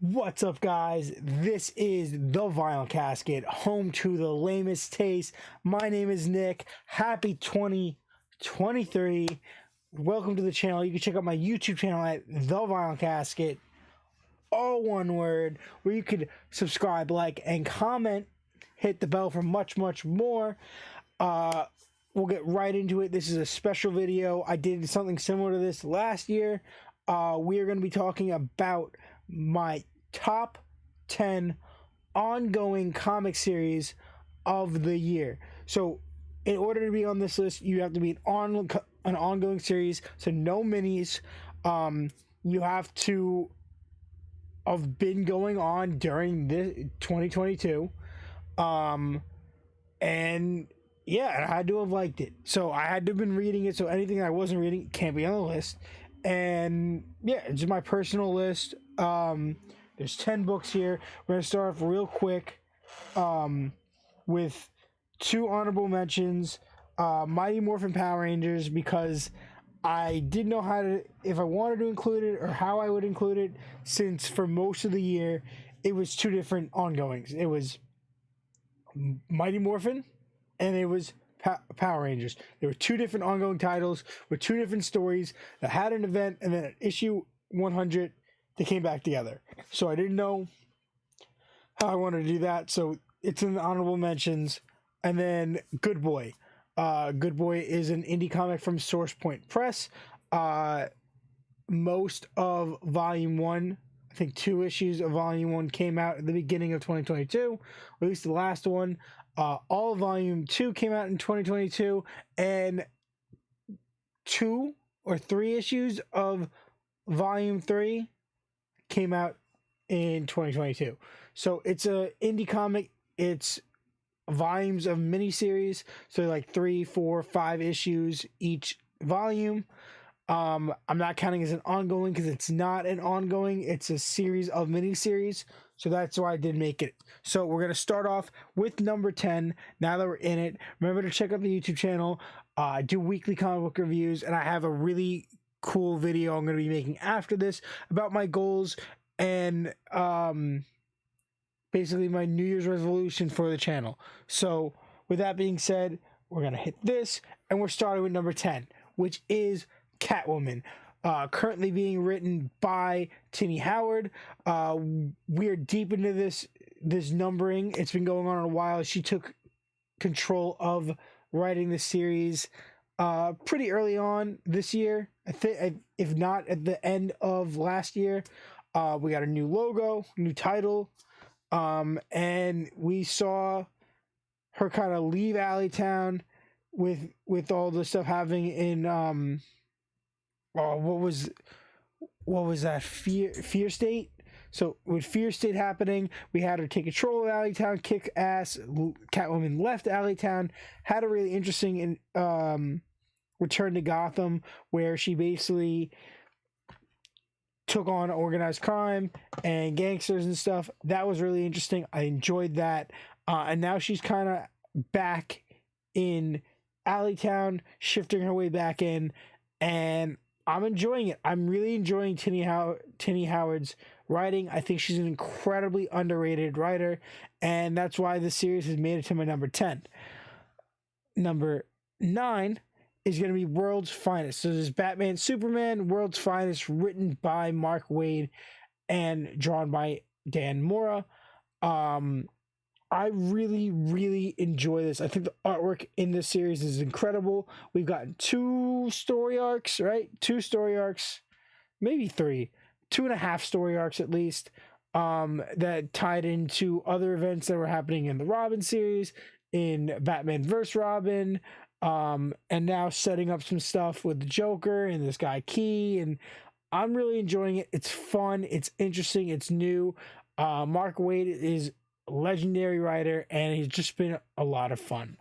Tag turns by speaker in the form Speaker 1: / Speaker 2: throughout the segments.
Speaker 1: What's up, guys? This is the Vinyl Casket, home to the lamest taste. My name is Nick. Happy 2023. Welcome to the channel. You can check out my YouTube channel at The Vinyl Casket, all one word, where you could subscribe, like, and comment. Hit the bell for much, much more. We'll get right into it. This is a special video. I did something similar to this last year. We are going to be talking about my top 10 ongoing comic series of the year. So in order to be on this list, you have to be an ongoing series, so no minis. You have to have been going on during this 2022. And yeah, I had to have liked it. So I had to have been reading it. So anything I wasn't reading can't be on the list. And yeah, it's my personal list. There's 10 books here. We're going to start off real quick with two honorable mentions. Mighty Morphin Power Rangers, because I didn't know how to, if I wanted to include it or how I would include it, since for most of the year, it was two different ongoings. It was Mighty Morphin and it was Power Rangers. There were two different ongoing titles with two different stories that had an event, and then at issue 100 they came back together. So I didn't know how I wanted to do that, so it's in the honorable mentions. And then Good Boy. Good Boy is an indie comic from Source Point Press. Most of volume 1, I think 2 issues of volume 1 came out at the beginning of 2022, or at least the last one. All of volume 2 came out in 2022, and 2 or 3 issues of volume 3 came out in 2022. So it's a indie comic. It's volumes of miniseries, so like 3, 4, 5 issues each volume. I'm not counting as an ongoing because it's not an ongoing, it's a series of miniseries. So that's why I did make it. So we're going to start off with number 10. Now that we're in it, remember to check out the YouTube channel. I do weekly comic book reviews, and I have a really cool video I'm going to be making after this about my goals and basically my New Year's resolution for the channel. So with that being said, we're going to hit this, and we're starting with number 10, which is Catwoman, currently being written by Tini Howard. We're deep into this numbering. It's been going on a while. She took control of writing the series pretty early on this year. I think, if not at the end of last year. We got a new logo, new title, and we saw her kind of leave Alleytown with all the stuff happening in what was that, Fear State? So with Fear State happening, we had her take control of Alleytown, kick ass. Catwoman left Alleytown, had a really interesting return to Gotham, where she basically took on organized crime and gangsters and stuff. That was really interesting. I enjoyed that. And now she's kind of back in Alleytown, shifting her way back in, and I'm enjoying it. I'm really enjoying Tini Howard's writing. I think she's an incredibly underrated writer, and that's why the series has made it to my number 10. Number 9 is going to be World's Finest. So this is Batman Superman, World's Finest, written by Mark Waid and drawn by Dan Mora. I really, really enjoy this. I think the artwork in this series is incredible. We've gotten 2 story arcs, right? 2 story arcs, maybe 3, 2.5 story arcs at least, that tied into other events that were happening in the Robin series, in Batman vs. Robin, and now setting up some stuff with the Joker and this guy Key, and I'm really enjoying it. It's fun, it's interesting, it's new. Mark Waid is a legendary writer, and he's just been a lot of fun.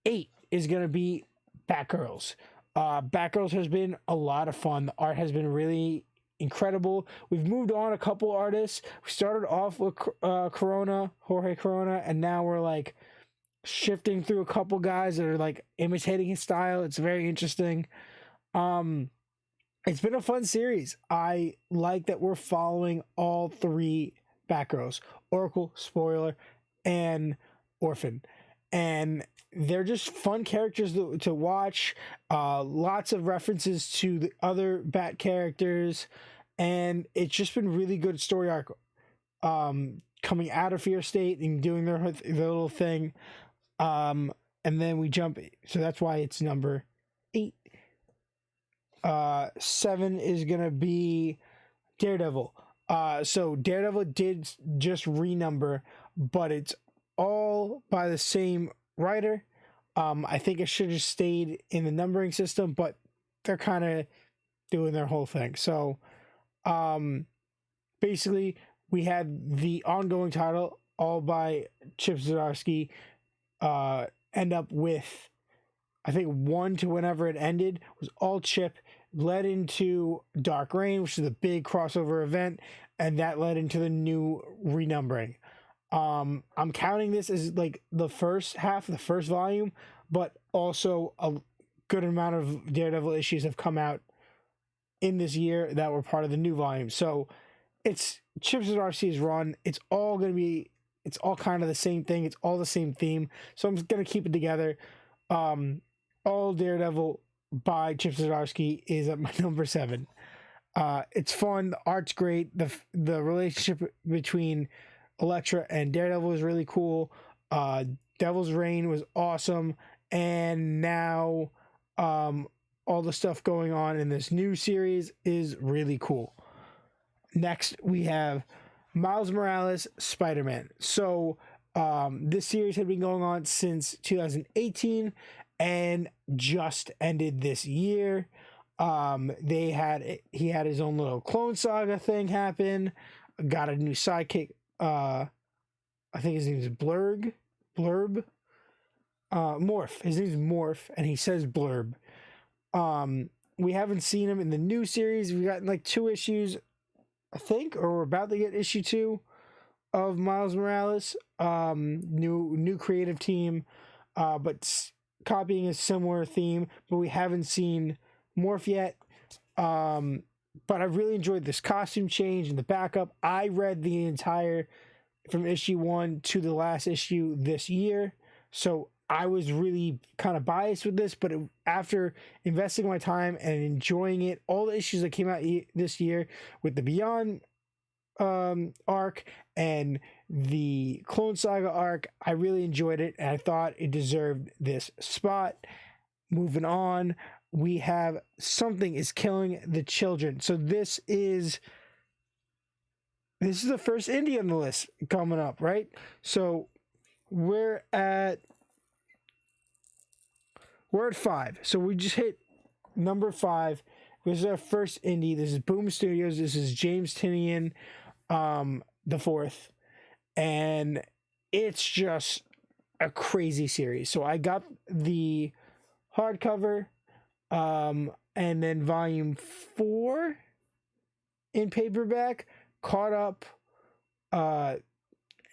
Speaker 1: 8 is going to be Batgirls. Batgirls has been a lot of fun. The art has been really incredible. We've moved on a couple artists. We started off with Jorge Corona, and now we're like shifting through a couple guys that are like imitating his style. It's very interesting. It's been a fun series. I like that we're following all three Batgirls: Oracle, Spoiler, and Orphan. And they're just fun characters to watch. Lots of references to the other Bat characters. And it's just been really good story arc. Coming out of Fear State and doing their little thing. And then we jump. So that's why it's number 8. 7 is gonna be Daredevil. So Daredevil did just renumber, but it's all by the same writer. I think it should have stayed in the numbering system, but they're kind of doing their whole thing. So basically we had the ongoing title all by Chip Zdarsky end up with, I think, 1 to whenever it ended was all Chip, led into Dark Reign, which is a big crossover event, and that led into the new renumbering. I'm counting this as like the first half, the first volume, but also a good amount of Daredevil issues have come out in this year that were part of the new volume. So it's Chip Zdarsky's run. It's all kind of the same thing. It's all the same theme. So I'm going to keep it together. All Daredevil by Chip Zdarsky is at my number 7. It's fun. The art's great. The relationship between Elektra and Daredevil is really cool. Devil's Reign was awesome. And now all the stuff going on in this new series is really cool. Next, we have Miles Morales Spider-Man. So this series had been going on since 2018 and just ended this year. He had his own little Clone Saga thing happen. Got a new sidekick. I think his name is Blurb. Morph. His name is Morph, and he says Blurb. We haven't seen him in the new series. We got like 2 issues, I think, or we're about to get issue 2 of Miles Morales. New creative team, but copying a similar theme. But we haven't seen Morph yet. But I really enjoyed this costume change and the backup. I read the entire from issue 1 to the last issue this year, so I was really kind of biased with this, but after investing my time and enjoying it, all the issues that came out this year with the Beyond arc and the Clone Saga arc, I really enjoyed it, and I thought it deserved this spot. Moving on, we have Something is Killing the Children. So this is the first indie on the list coming up, right? So we're at 5. So we just hit number 5. This is our first indie. This is Boom Studios. This is James Tynion, the 4th. And it's just a crazy series. So I got the hardcover, and then volume 4 in paperback, caught up, and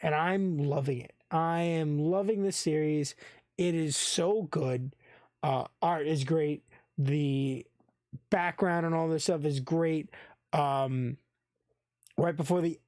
Speaker 1: I'm loving it. I am loving this series. It is so good. Art is great. The background and all this stuff is great. Right before the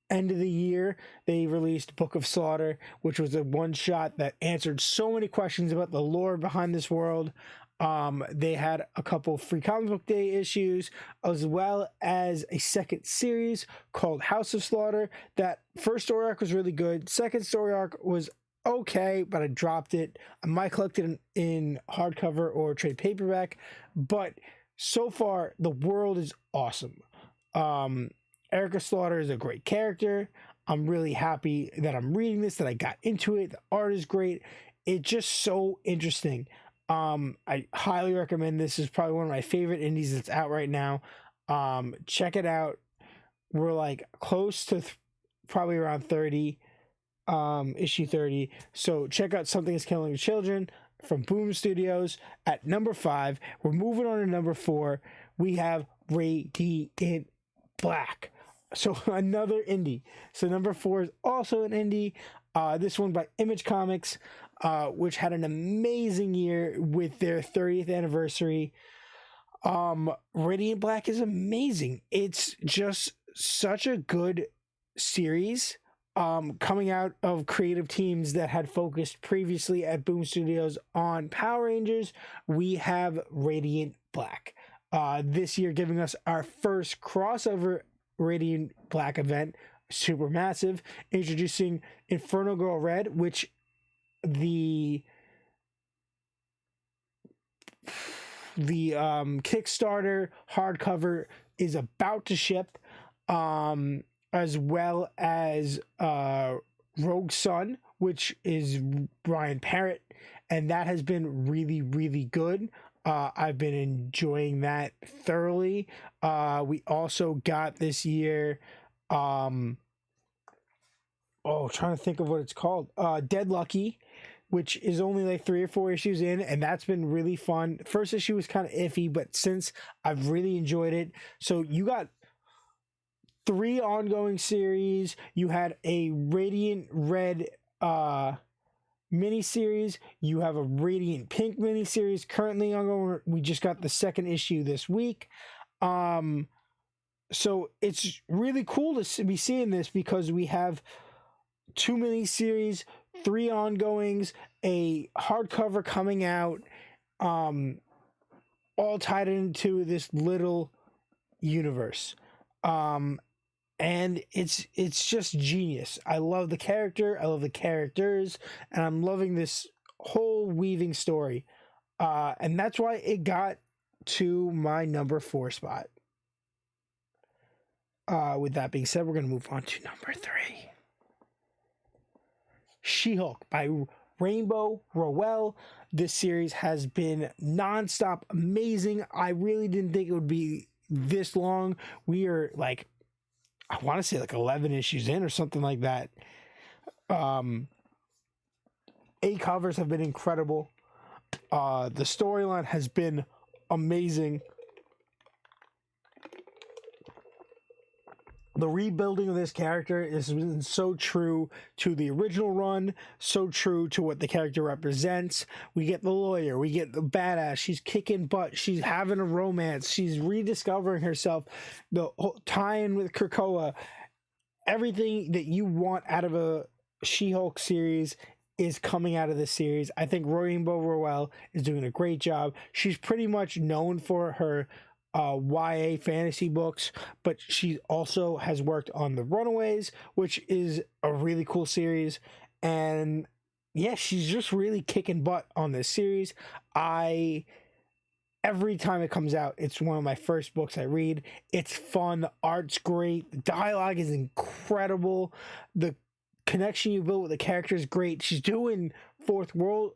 Speaker 1: end of the year, they released Book of Slaughter, which was a one-shot that answered so many questions about the lore behind this world. They had a couple free comic book day issues, as well as a second series called House of Slaughter. That first story arc was really good. Second story arc was okay, but I dropped it. I might collect it in hardcover or trade paperback, but so far the world is awesome. Erica Slaughter is a great character. I'm really happy that I'm reading this, that I got into it. The art is great. It's just so interesting. I highly recommend this. Is probably one of my favorite indies that's out right now. Check it out. We're like close to probably around 30, issue 30. So check out Something is Killing the Children from Boom Studios at number 5. We're moving on to number 4. We have Radiant Black. So another indie. So number 4 is also an indie. This one by Image Comics, which had an amazing year with their 30th anniversary. Radiant Black is amazing. It's just such a good series. Coming out of creative teams that had focused previously at Boom Studios on Power Rangers, we have Radiant Black. This year giving us our first crossover Radiant Black event, super massive, introducing Inferno Girl Red, which the Kickstarter hardcover is about to ship, as well as Rogue Sun, which is Brian Parrott, and that has been really, really good. I've been enjoying that thoroughly. We also got this year, trying to think of what it's called, Dead Lucky, which is only like 3 or 4 issues in, and that's been really fun. First issue was kind of iffy, but since I've really enjoyed it. So you got 3 ongoing series. You had a Radiant Red miniseries. You have a Radiant Pink miniseries currently ongoing. We just got the 2nd issue this week. So it's really cool to be seeing this because we have 2 miniseries, 3 ongoings, a hardcover coming out, all tied into this little universe. And it's just genius. I love the character, I love the characters, and I'm loving this whole weaving story. And that's why it got to my number 4 spot. With that being said, we're going to move on to number 3. She-Hulk by Rainbow Rowell. This series has been nonstop amazing. I really didn't think it would be this long. We are like, I want to say like 11 issues in or something like that. 8 covers have been incredible. The storyline has been amazing. The rebuilding of this character has been so true to the original run, so true to what the character represents. We get the lawyer, we get the badass, she's kicking butt, she's having a romance, she's rediscovering herself, the whole tie-in with Krakoa. Everything that you want out of a She-Hulk series is coming out of this series. I think Rainbow Rowell is doing a great job. She's pretty much known for her YA fantasy books, but she also has worked on The Runaways, which is a really cool series. And yeah, she's just really kicking butt on this series. Every time it comes out, it's one of my first books I read. It's fun, the art's great, the dialogue is incredible, the connection you build with the character is great. She's doing fourth wall.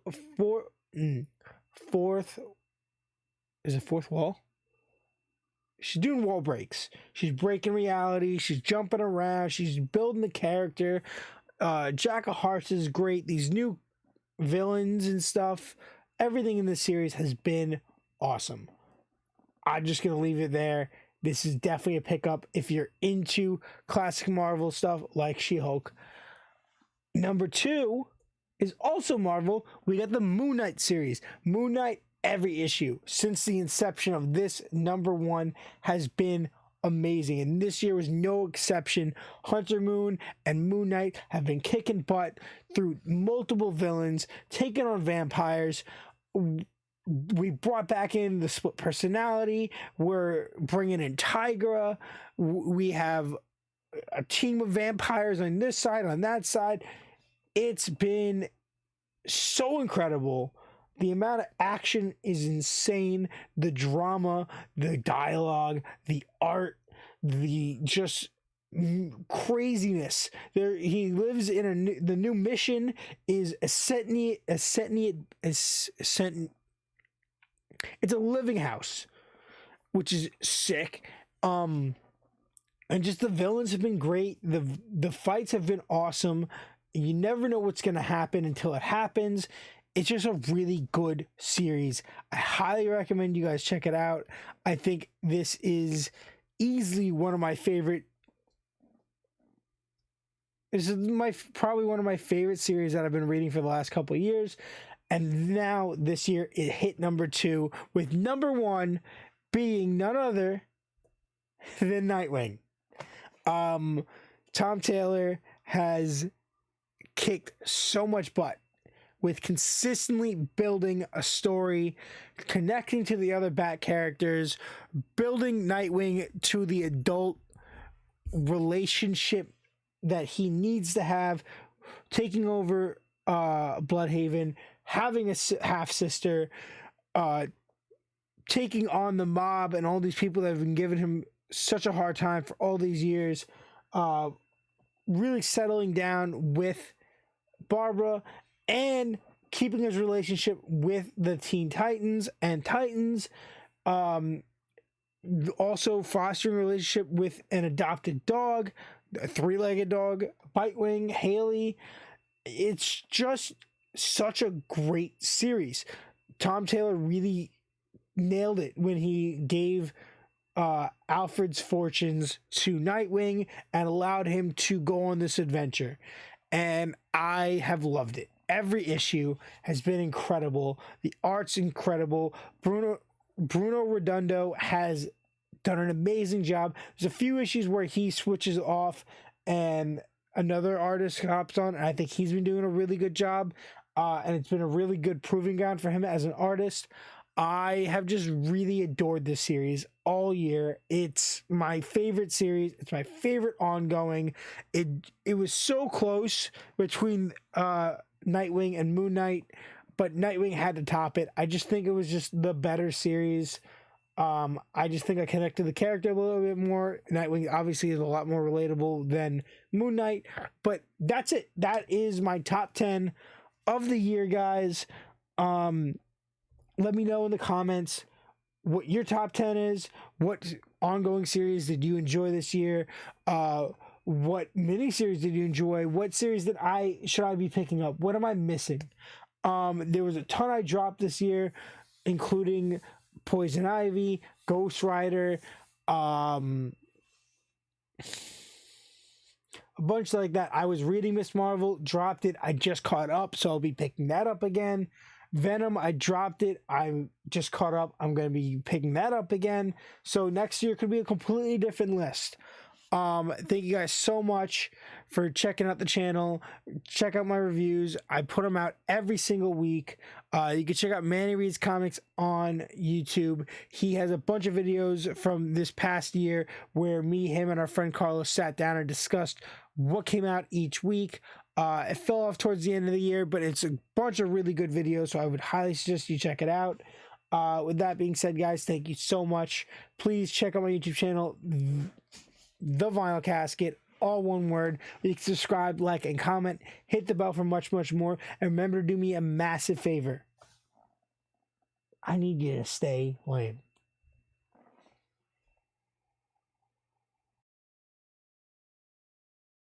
Speaker 1: She's doing wall breaks. She's breaking reality. She's jumping around. She's building the character. Jack of Hearts is great. These new villains and stuff. Everything in this series has been awesome. I'm just going to leave it there. This is definitely a pickup if you're into classic Marvel stuff like She-Hulk. Number 2 is also Marvel. We got the Moon Knight series. Moon Knight, every issue since the inception of this number 1 has been amazing, and this year was no exception. Hunter Moon and Moon Knight have been kicking butt through multiple villains, taking on vampires. We brought back in the split personality. We're bringing in Tigra. We have a team of vampires on this side, on that side. It's been so incredible. The amount of action is insane. The drama, the dialogue, the art, the just craziness. There, he lives in the new mission is it's a living house, which is sick. And just the villains have been great. The fights have been awesome. You never know what's going to happen until it happens. It's just a really good series. I highly recommend you guys check it out. I think this is easily one of my favorite. This is probably one of my favorite series that I've been reading for the last couple of years. And now this year it hit number 2, with number 1 being none other than Nightwing. Tom Taylor has kicked so much butt with consistently building a story, connecting to the other Bat characters, building Nightwing to the adult relationship that he needs to have, taking over Bloodhaven, having a half sister, taking on the mob and all these people that have been giving him such a hard time for all these years, really settling down with Barbara and keeping his relationship with the Teen Titans and Titans, also fostering a relationship with an adopted dog, a three-legged dog, Bitewing, Haley. It's just such a great series. Tom Taylor really nailed it when he gave Alfred's fortunes to Nightwing and allowed him to go on this adventure. And I have loved it. Every issue has been incredible. The art's incredible. Bruno Redondo has done an amazing job. There's a few issues where he switches off and another artist hops on, and I think he's been doing a really good job. And it's been a really good proving ground for him as an artist. I have just really adored this series all year. It's my favorite series. It's my favorite ongoing. It was so close between Nightwing and Moon Knight, but Nightwing had to top it. I just think it was just the better series. I just think I connected the character a little bit more. Nightwing obviously is a lot more relatable than Moon Knight, but that's it. That is my top 10 of the year, guys. Let me know in the comments what your top 10 is. What ongoing series did you enjoy this year? What miniseries did you enjoy? What series should I be picking up? What am I missing? There was a ton I dropped this year, including Poison Ivy, Ghost Rider, a bunch like that. I was reading Miss Marvel, dropped it. I just caught up, so I'll be picking that up again. Venom, I dropped it. I'm just caught up. I'm going to be picking that up again. So next year could be a completely different list. Thank you guys so much for checking out the channel. Check out my reviews. I put them out every single week. You can check out Manny Reads Comics on YouTube. He has a bunch of videos from this past year where me, him, and our friend Carlos sat down and discussed what came out each week. It fell off towards the end of the year, but it's a bunch of really good videos, so I would highly suggest you check it out. With that being said, guys, thank you so much. Please check out my YouTube channel, The Vinyl Casket, all one word. You can subscribe, like, and comment. Hit the bell for much, much more. And remember to do me a massive favor. I need you to stay lame.